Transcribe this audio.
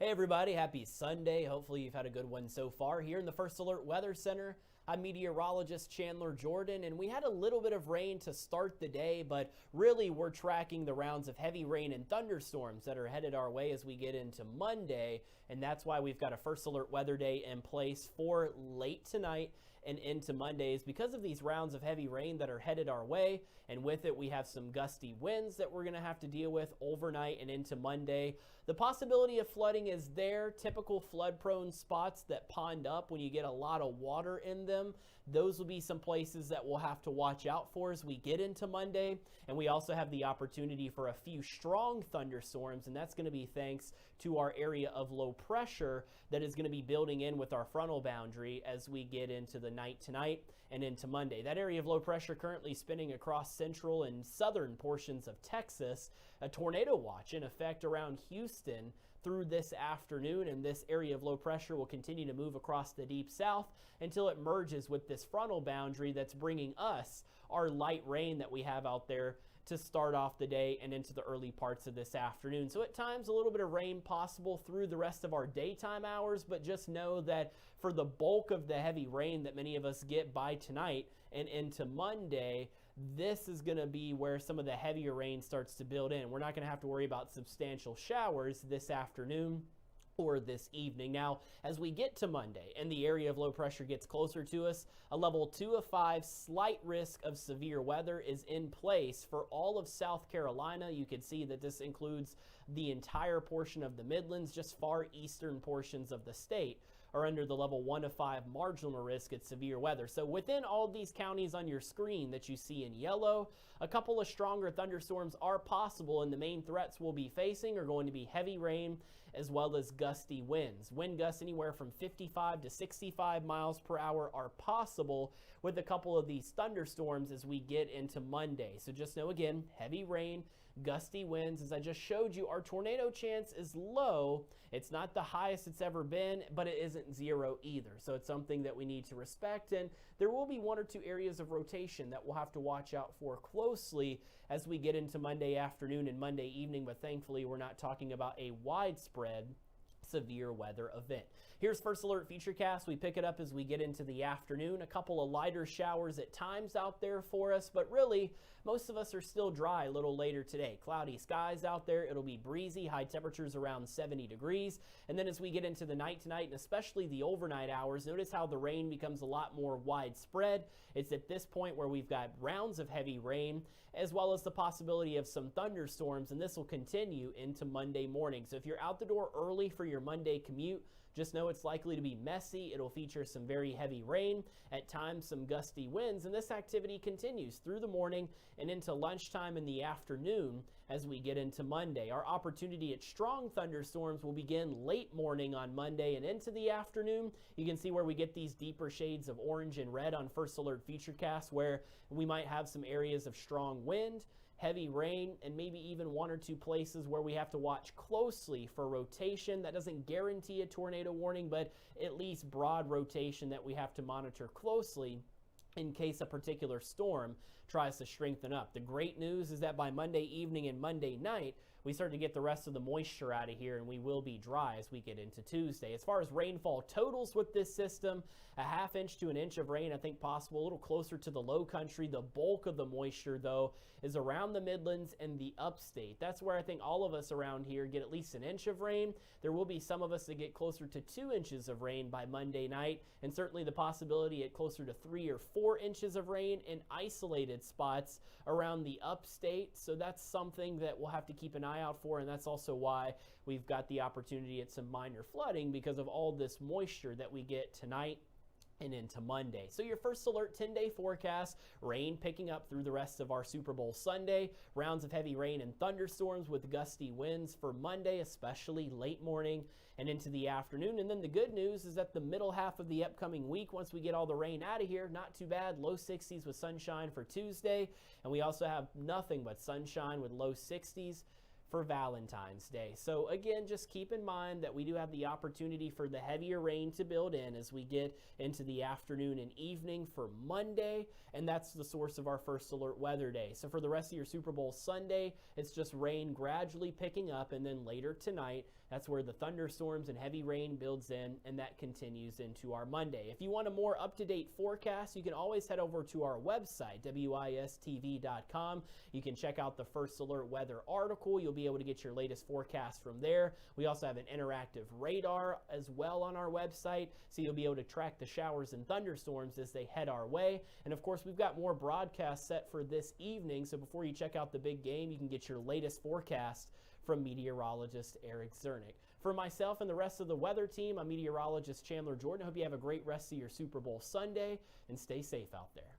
Hey everybody, happy Sunday. Hopefully you've had a good one so far. Here in the First Alert Weather Center, I'm meteorologist Chandler Jordan, and we had a little bit of rain to start the day, but really we're tracking the rounds of heavy rain and thunderstorms that are headed our way as we get into Monday, and that's why we've got a First Alert Weather Day in place for late tonight and into Mondays because of these rounds of heavy rain that are headed our way, and with it we have some gusty winds that we're going to have to deal with overnight and into Monday. The possibility of flooding is there. Typical flood prone spots that pond up when you get a lot of water in them, those will be some places that we'll have to watch out for as we get into Monday. And we also have the opportunity for a few strong thunderstorms, and that's going to be thanks to our area of low pressure that is going to be building in with our frontal boundary as we get into the night tonight and into Monday. That area of low pressure currently spinning across central and southern portions of Texas. A tornado watch in effect around Houston through this afternoon, and this area of low pressure will continue to move across the deep south until it merges with this frontal boundary that's bringing us our light rain that we have out there to start off the day and into the early parts of this afternoon. So at times a little bit of rain possible through the rest of our daytime hours, but just know that for the bulk of the heavy rain that many of us get by tonight and into Monday, this is going to be where some of the heavier rain starts to build in. We're not going to have to worry about substantial showers this afternoon or this evening. Now, as we get to Monday and the area of low pressure gets closer to us, a level 2 of 5 slight risk of severe weather is in place for all of South Carolina. You can see that this includes the entire portion of the Midlands. Just far eastern portions of the state are under the level 1 of 5 marginal risk at severe weather. So within all of these counties on your screen that you see in yellow, a couple of stronger thunderstorms are possible, and the main threats we'll be facing are going to be heavy rain as well as gusty winds. Wind gusts anywhere from 55 to 65 miles per hour are possible with a couple of these thunderstorms as we get into Monday. So just know again, heavy rain, gusty winds. As I just showed you, our tornado chance is low. It's not the highest it's ever been, but it isn't zero either. So it's something that we need to respect, and there will be one or two areas of rotation that we'll have to watch out for closely as we get into Monday afternoon and Monday evening, but thankfully we're not talking about a widespread severe weather event. Here's First Alert Futurecast. We pick it up as we get into the afternoon. A couple of lighter showers at times out there for us, but really most of us are still dry a little later today. Cloudy skies out there. It'll be breezy, high temperatures around 70 degrees. And then as we get into the night tonight, and especially the overnight hours, notice how the rain becomes a lot more widespread. It's at this point where we've got rounds of heavy rain as well as the possibility of some thunderstorms, and this will continue into Monday morning. So if you're out the door early for your Monday commute, just know it's likely to be messy. It'll feature some very heavy rain, at times some gusty winds, and this activity continues through the morning and into lunchtime in the afternoon as we get into Monday. Our opportunity at strong thunderstorms will begin late morning on Monday and into the afternoon. You can see where we get these deeper shades of orange and red on First Alert Futurecast, where we might have some areas of strong wind, heavy rain, and maybe even one or two places where we have to watch closely for rotation. That doesn't guarantee a tornado warning, but at least broad rotation that we have to monitor closely in case a particular storm tries to strengthen up. The great news is that by Monday evening and Monday night, we start to get the rest of the moisture out of here, and we will be dry as we get into Tuesday. As far as rainfall totals with this system, a half inch to an inch of rain, I think possible, a little closer to the low country. The bulk of the moisture, though, is around the Midlands and the upstate. That's where I think all of us around here get at least an inch of rain. There will be some of us that get closer to 2 inches of rain by Monday night, and certainly the possibility at closer to 3 or 4 inches of rain in isolated spots around the upstate. So that's something that we'll have to keep an eye out for, and that's also why we've got the opportunity at some minor flooding because of all this moisture that we get tonight and into Monday. So your First Alert 10-day forecast, rain picking up through the rest of our Super Bowl Sunday, rounds of heavy rain and thunderstorms with gusty winds for Monday, especially late morning and into the afternoon. And then the good news is that the middle half of the upcoming week, once we get all the rain out of here, not too bad, low 60s with sunshine for Tuesday. And we also have nothing but sunshine with low 60s for Valentine's Day. So again, just keep in mind that we do have the opportunity for the heavier rain to build in as we get into the afternoon and evening for Monday, and that's the source of our first alert weather day. So for the rest of your Super Bowl Sunday, it's just rain gradually picking up, and then later tonight, that's where the thunderstorms and heavy rain builds in, and that continues into our Monday. If you want a more up-to-date forecast, you can always head over to our website, WISTV.com. You can check out the First Alert weather article. You'll be able to get your latest forecast from there. We also have an interactive radar as well on our website, so you'll be able to track the showers and thunderstorms as they head our way. And of course, we've got more broadcasts set for this evening, so before you check out the big game, you can get your latest forecast from meteorologist Eric Zernick. For myself and the rest of the weather team, I'm meteorologist Chandler Jordan. I hope you have a great rest of your Super Bowl Sunday and stay safe out there.